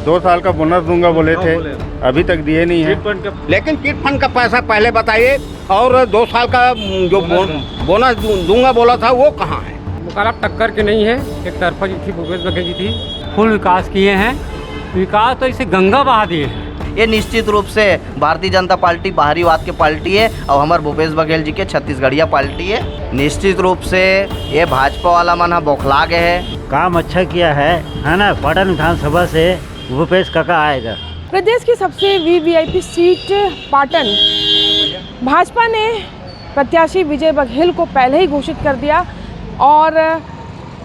2 साल का बोनस दूंगा बोले थे, अभी तक दिए नहीं है। लेकिन चिट फंड का पैसा पहले बताइए, और 2 साल का जो बोनस दूंगा बोला था वो कहाँ है? मुकाबला टक्कर के नहीं है, एक तरफा जी थी, भूपेश बघेल जी थी, फुल विकास किए हैं। विकास तो इसे गंगा बहा दिए हैं। ये निश्चित रूप से भारतीय जनता पार्टी बाहरीवाद की पार्टी है और हमारे भूपेश बघेल जी के छत्तीसगढ़िया पार्टी है। निश्चित रूप से ये भाजपा वाला मन बौखला गए है। काम अच्छा किया है ना। पाटन विधानसभा से भूपेश काका आएगा। प्रदेश की सबसे वीवीआईपी सीट पाटन, भाजपा ने प्रत्याशी विजय बघेल को पहले ही घोषित कर दिया और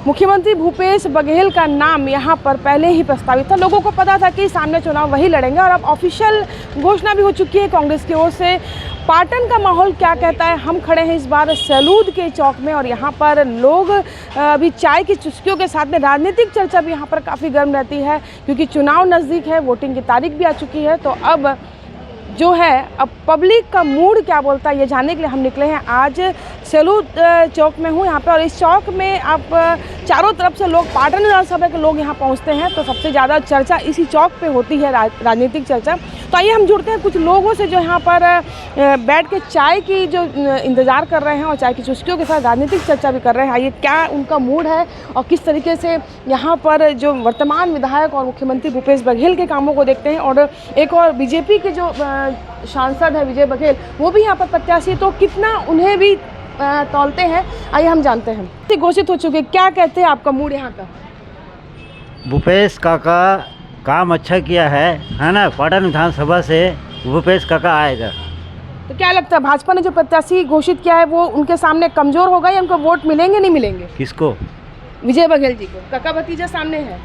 मुख्यमंत्री भूपेश बघेल का नाम यहां पर पहले ही प्रस्तावित था। लोगों को पता था कि सामने चुनाव वही लड़ेंगे और अब ऑफिशियल घोषणा भी हो चुकी है कांग्रेस की ओर से। पाटन का माहौल क्या कहता है? हम खड़े हैं इस बार सैलूद के चौक में और यहाँ पर लोग अभी चाय की चुस्कियों के साथ में राजनीतिक चर्चा भी यहाँ पर काफ़ी गर्म रहती है, क्योंकि चुनाव नज़दीक है, वोटिंग की तारीख भी आ चुकी है। तो अब जो है, अब पब्लिक का मूड क्या बोलता है ये जानने के लिए हम निकले हैं। आज सैलूद चौक में हूँ यहाँ पे, और इस चौक में आप चारों तरफ से लोग, पाटन विधानसभा के लोग यहाँ पहुँचते हैं, तो सबसे ज़्यादा चर्चा इसी चौक पे होती है, राजनीतिक चर्चा। तो आइए हम जुड़ते हैं कुछ लोगों से जो यहाँ पर बैठ के चाय की जो इंतज़ार कर रहे हैं और चाय की चुस्कियों के साथ राजनीतिक चर्चा भी कर रहे हैं। आइए क्या उनका मूड है और किस तरीके से यहाँ पर जो वर्तमान विधायक और मुख्यमंत्री भूपेश बघेल के कामों को देखते हैं। और एक और बीजेपी के जो सांसद है विजय बघेल, वो भी यहाँ पर प्रत्याशी, तो कितना उन्हें भी तौलते हैं, आइए हम जानते हैं। घोषित हो चुके, क्या कहते हैं आपका मूड यहाँ का? भूपेश काका काम अच्छा किया है ना। पाटन विधानसभा से भूपेश काका आएगा। तो क्या लगता है भाजपा ने जो प्रत्याशी घोषित किया है वो उनके सामने कमजोर होगा या उनको वोट मिलेंगे नहीं मिलेंगे? किसको? विजय बघेल जी को। काका भतीजा सामने है,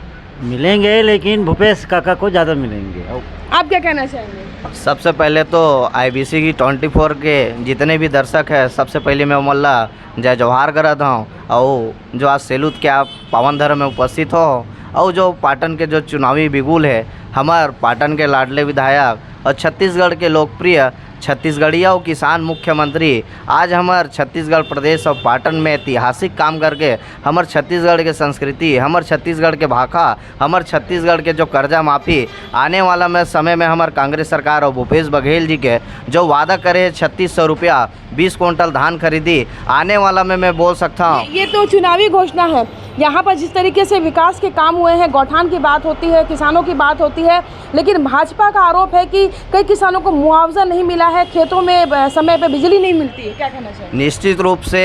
मिलेंगे, लेकिन भूपेश काका को ज़्यादा मिलेंगे। आप क्या कहना चाहेंगे? सबसे पहले तो IBC की 24 के जितने भी दर्शक हैं, सबसे पहले मैं मल्ला जय जवाहर करता हूँ। और जो आज सैलूद के आप पावन धर्म में उपस्थित हो, और जो पाटन के जो चुनावी बिगुल है, हमार पाटन के लाडले विधायक और छत्तीसगढ़ के लोकप्रिय छत्तीसगढ़िया और किसान मुख्यमंत्री आज हमार छत्तीसगढ़ प्रदेश और पाटन में ऐतिहासिक काम करके हमार छत्तीसगढ़ के संस्कृति, हमार छत्तीसगढ़ के भाषा, हमार छत्तीसगढ़ के जो कर्जा माफ़ी आने वाला में समय में हमार कांग्रेस सरकार और भूपेश बघेल जी के जो वादा करे 3600 रुपया 20 क्विंटल धान खरीदी, आने वाला में मैं बोल सकता हूँ। ये तो चुनावी घोषणा है। यहाँ पर जिस तरीके से विकास के काम हुए हैं, गौठान की बात होती है, किसानों की बात होती है, लेकिन भाजपा का आरोप है कि कई किसानों को मुआवजा नहीं मिला है, खेतों में समय पे बिजली नहीं मिलती है। क्या कहना चाहिए? निश्चित रूप से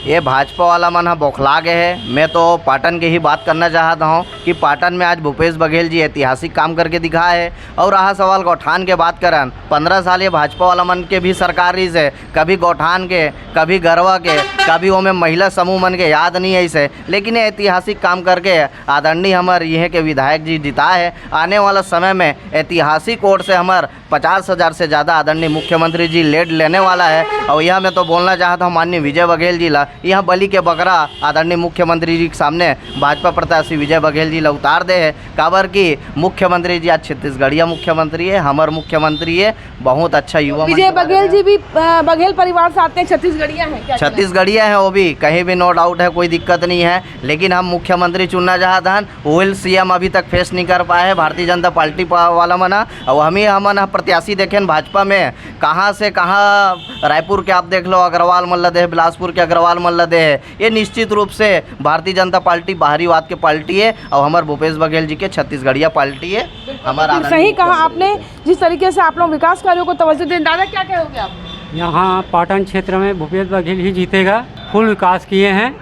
ये भाजपा वाला मन बौखला गए है। मैं तो पाटन की ही बात करना चाहता हूँ कि पाटन में आज भूपेश बघेल जी ऐतिहासिक काम करके दिखाए है। और रहा सवाल गौठान के बात करें, 15 साल ये भाजपा वाला मन के भी सरकार रही है, कभी गौठान के, कभी गरवा के, कभी वो में महिला समूह मन के याद नहीं है इसे, लेकिन ऐतिहासिक काम करके आदरणीय हमारे यह के विधायक जी जिता है। आने वाला समय में ऐतिहासिक वोट से हमारे 50,000 से ज़्यादा आदरणीय मुख्यमंत्री जी लीड लेने वाला है। और यह मैं तो बोलना चाहता हूँ माननीय विजय बघेल जी ला, यह बलि के बकरा आदरणीय मुख्यमंत्री जी के सामने भाजपा प्रत्याशी विजय बघेल जी ला उतार दे है। काबर की मुख्यमंत्री जी आज छत्तीसगढ़िया मुख्यमंत्री है, हमारे मुख्यमंत्री है, बहुत अच्छा युवा। विजय बघेल जी भी बघेल परिवार से आते हैं, छत्तीसगढ़िया हैं। छत्तीसगढ़िया है, वो भी कहीं भी नो डाउट है, कोई दिक्कत नहीं है, लेकिन हम मुख्यमंत्री चुनना चाहते हैं। ओएल CM अभी तक फेस नहीं कर पाए है भारतीय जनता पार्टी वाला मना। और हम ही हमन प्रत्याशी देखें भाजपा में कहाँ से कहाँ, रायपुर के आप देख लो अग्रवाल मल्लदे है, बिलासपुर के अग्रवाल मल्लदे है। ये निश्चित रूप से भारतीय जनता पार्टी बाहरीवाद की पार्टी है और हमारे भूपेश बघेल जी के छत्तीसगढ़िया पार्टी है। हमारा सही कहा आपने, जिस तरीके से आप लोग विकास कार्यों को तवज्जो दें। दादा क्या कहोगे आप? यहाँ पाटन क्षेत्र में भूपेश बघेल ही जीतेगा। फुल विकास किए हैं,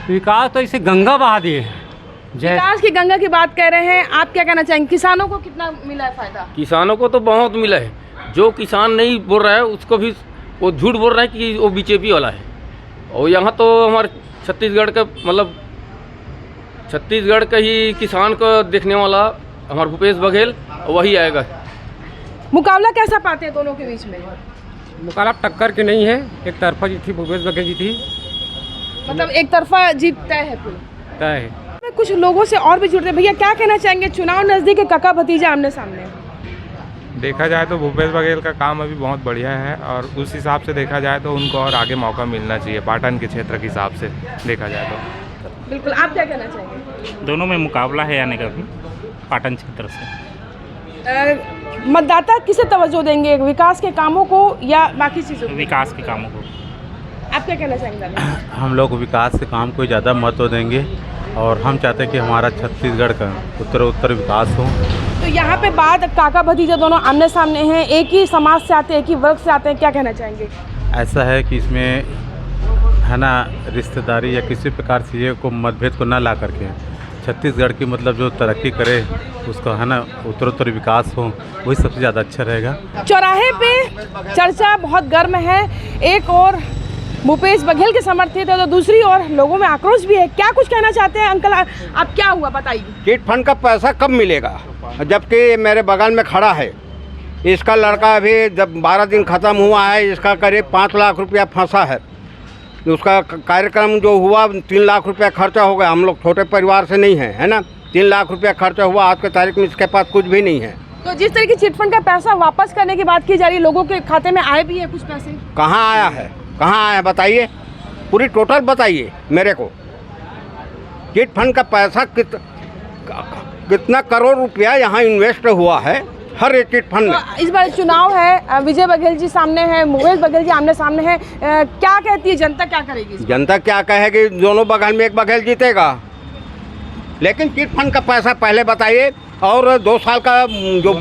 विकास तो इसे गंगा बहा दिए हैं। विकास की गंगा की बात कर रहे हैं, आप क्या कहना चाहेंगे? किसानों को कितना मिला है फायदा? किसानों को तो बहुत मिला है। जो किसान नहीं बोल रहा है उसको भी वो झूठ बोल रहा है कि वो बीजेपी वाला है। और यहाँ तो हमारे छत्तीसगढ़ का मतलब छत्तीसगढ़ का ही किसान को देखने वाला हमारे भूपेश बघेल वही आएगा। मुकाबला कैसा पाते हैं दोनों के बीच में? मुकाबला टक्कर के नहीं है, एक तरफा जी थी, भूपेश बघेल जी थी, मतलब एक तरफा जीत तय है फिर? तय है। कुछ लोगों से और भी जुड़ते हैं। भैया क्या कहना चाहेंगे? चुनाव नजदीक है, काका भतीजा आमने सामने। देखा जाए तो भूपेश बघेल का काम अभी बहुत बढ़िया है और उस हिसाब से देखा जाए तो उनको और आगे मौका मिलना चाहिए पाटन के क्षेत्र के हिसाब से देखा जाए तो। बिल्कुल, आप क्या कहना चाहेंगे? दोनों में मुकाबला है आने का भी पाटन क्षेत्र से। मतदाता किसे तवज्जो देंगे, विकास के कामों को या बाकी चीज़ों को? विकास के कामों को। आप क्या कहना चाहेंगे दादा? हम लोग विकास के काम को ज़्यादा महत्व देंगे और हम चाहते हैं कि हमारा छत्तीसगढ़ का उत्तर विकास हो। तो यहाँ पे बात काका भतीजा दोनों आमने सामने हैं, एक ही समाज से आते हैं, एक ही वर्ग से आते हैं, क्या कहना चाहेंगे? ऐसा है कि इसमें है ना रिश्तेदारी या किसी प्रकार से ये को मतभेद को ना ला करके छत्तीसगढ़ की मतलब जो तरक्की करे उसका है ना उत्तर विकास हो, वही सबसे ज़्यादा अच्छा रहेगा। चौराहे पे चर्चा बहुत गर्म है, एक और भूपेश बघेल के समर्थित है तो दूसरी ओर लोगों में आक्रोश भी है। क्या कुछ कहना चाहते हैं अंकल, आप क्या हुआ बताइए? चिट फंड का पैसा कब मिलेगा, जबकि मेरे बगल में खड़ा है इसका लड़का, अभी जब 12 दिन ख़त्म हुआ है इसका करीब 5 लाख रुपया फंसा है। उसका कार्यक्रम जो हुआ 3 लाख रुपया खर्चा हो गया। हम लोग छोटे परिवार से नहीं हैं, है ना। 3 लाख रुपया खर्चा हुआ, आज के तारीख में इसके पास कुछ भी नहीं है। तो जिस तरह की चिटफंड का पैसा वापस करने की बात की जा रही है, लोगों के खाते में आए भी है कुछ पैसे? कहाँ आया है, कहाँ आया बताइए, पूरी टोटल बताइए मेरे को। चिट फंड का पैसा कितना करोड़ रुपया यहाँ इन्वेस्ट हुआ है हर एक चिट फंड में। तो इस बार चुनाव है, विजय बघेल जी सामने है, भूपेश बघेल जी आमने सामने है, क्या कहती है जनता, क्या करेगी? जनता क्या कहेगी, दोनों बगल में एक बघेल जीतेगा। लेकिन चिट फंड का पैसा पहले बताइए, और 2 साल का जो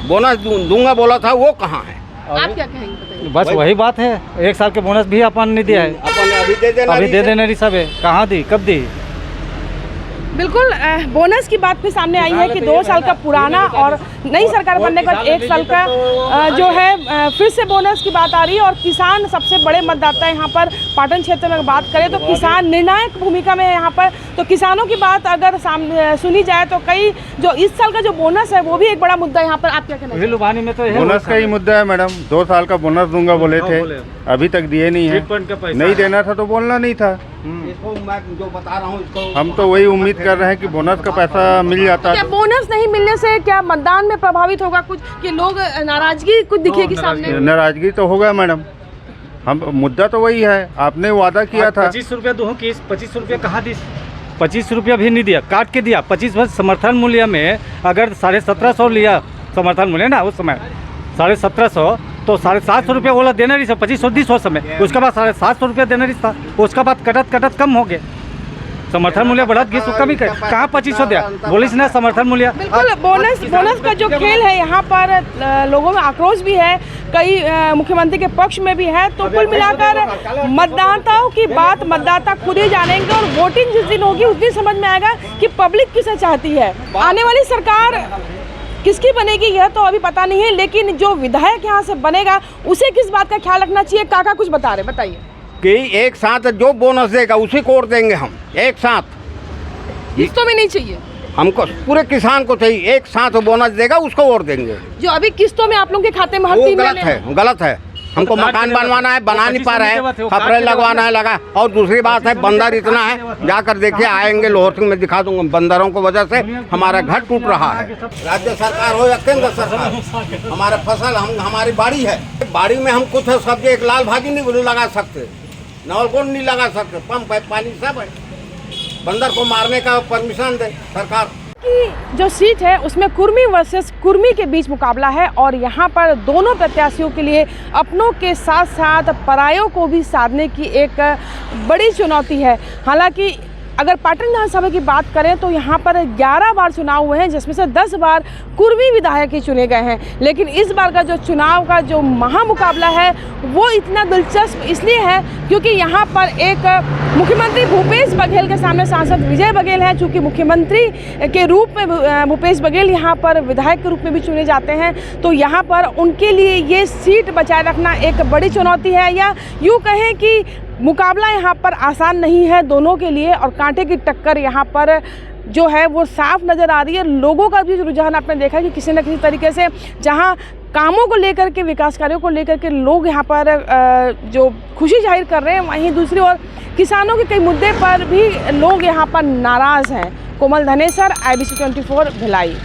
बोनस दूंगा बोला था वो कहाँ है? आप क्या कहेंगे बताइए? बस वही बात है, 1 साल के बोनस भी अपन नहीं दिया है, अपन अभी दे देना रही सब है। कहाँ दी, कब दी? बिल्कुल बोनस की बात फिर सामने आई है कि 2 साल का पुराना और नई सरकार बनने के बाद 1 साल का जो है फिर से बोनस की बात आ रही है। और किसान सबसे बड़े मतदाता है यहाँ पर पाटन क्षेत्र में बात करें तो किसान निर्णायक भूमिका में है यहाँ पर। तो किसानों की बात अगर सुनी जाए तो कई जो इस साल का जो बोनस है वो भी एक बड़ा मुद्दा है यहाँ पर। आप क्या कहना चाहिए? लुभानी में तो बोनस का ही मुद्दा है मैडम। 2 साल का बोनस दूंगा बोले थे, अभी तक दिए नहीं है। नहीं देना था तो बोलना नहीं था। इसको मैं जो बता रहा हूँ इसको हम तो वही उम्मीद कर रहे हैं कि बोनस का पैसा मिल जाता। क्या बोनस नहीं मिलने से क्या मतदान में प्रभावित होगा कुछ, कि लोग नाराजगी कुछ दिखेगी सामने? नाराजगी तो होगा मैडम, हम मुद्दा तो वही है, आपने वादा किया था। 25 रुपया दूँ कि 25 रुपया कहाँ दी? 25 रुपया भी नहीं दिया, काट के दिया। 25 समर्थन मूल्य में अगर 1750 लिया समर्थन मूल्य ना उस समय 1750, तो 750 रुपया बोला देना रही था, 2500 दी उस समय। उसके बाद 750 रुपया देना रही था, उसके बाद कटत कम हो गए। समर्थन मूल्य बढ़त गई, कमी कहाँ 2500 दिया, बोलिस ना समर्थन मूल्य। बिल्कुल बोनस का जो खेल है यहाँ पर लोगों में आक्रोश भी है, कई मुख्यमंत्री के पक्ष में भी है। तो कुल मिलाकर मतदाताओं की बात मतदाता खुद ही जानेंगे और वोटिंग जिस दिन होगी उस दिन समझ में आएगा कि पब्लिक किसे चाहती है। आने वाली सरकार किसकी बनेगी यह तो अभी पता नहीं है, लेकिन जो विधायक यहाँ से बनेगा उसे किस बात का ख्याल रखना चाहिए, काका कुछ बता रहे, बताइए। कि एक साथ जो बोनस देगा उसी को और देंगे हम, एक साथ। किस्तों में नहीं चाहिए हमको, पूरे किसान को चाहिए, एक साथ बोनस देगा उसको और देंगे। जो अभी किस्तों में आप लोगों के खाते में हर 3 महीने गलत है। हमको मकान बनवाना है, बना नहीं पा रहे हैं, खपरे लगवाना है लगा। और दूसरी बात है बंदर इतना है, जाकर देखिए, आएंगे लोहर सिंह में दिखा दूंगा। बंदरों की वजह से हमारा घर टूट रहा है। राज्य सरकार हो या केंद्र सरकार, हमारा फसल हमारी बाड़ी है, बाड़ी में हम कुछ सब्जी, एक लाल भाजी नहीं लगा सकते, नवलगुंड नहीं लगा सकते, पंप है, पानी सब है। बंदर को मारने का परमिशन दे सरकार। की जो सीट है उसमें कुर्मी वर्सेस कुर्मी के बीच मुकाबला है और यहाँ पर दोनों प्रत्याशियों के लिए अपनों के साथ साथ परायों को भी साधने की एक बड़ी चुनौती है। हालांकि अगर पाटन विधानसभा की बात करें तो यहाँ पर 11 बार चुनाव हुए हैं, जिसमें से 10 बार कुर्मी विधायक ही चुने गए हैं। लेकिन इस बार का जो चुनाव का जो महामुकाबला है वो इतना दिलचस्प इसलिए है क्योंकि यहाँ पर एक मुख्यमंत्री भूपेश बघेल के सामने सांसद विजय बघेल हैं। चूँकि मुख्यमंत्री के रूप में भूपेश बघेल यहाँ पर विधायक के रूप में भी चुने जाते हैं, तो यहाँ पर उनके लिए ये सीट बचाए रखना एक बड़ी चुनौती है, या यूँ कहें कि मुकाबला यहाँ पर आसान नहीं है दोनों के लिए। और कांटे की टक्कर यहाँ पर जो है वो साफ नज़र आ रही है। लोगों का भी रुझान आपने देखा कि किसी न किसी तरीके से जहाँ कामों को लेकर के, विकास कार्यों को लेकर के लोग यहाँ पर जो खुशी जाहिर कर रहे हैं, वहीं दूसरी ओर किसानों के कई मुद्दे पर भी लोग यहाँ पर नाराज़ हैं। कोमल धनेसर, IBC 24 भिलाई।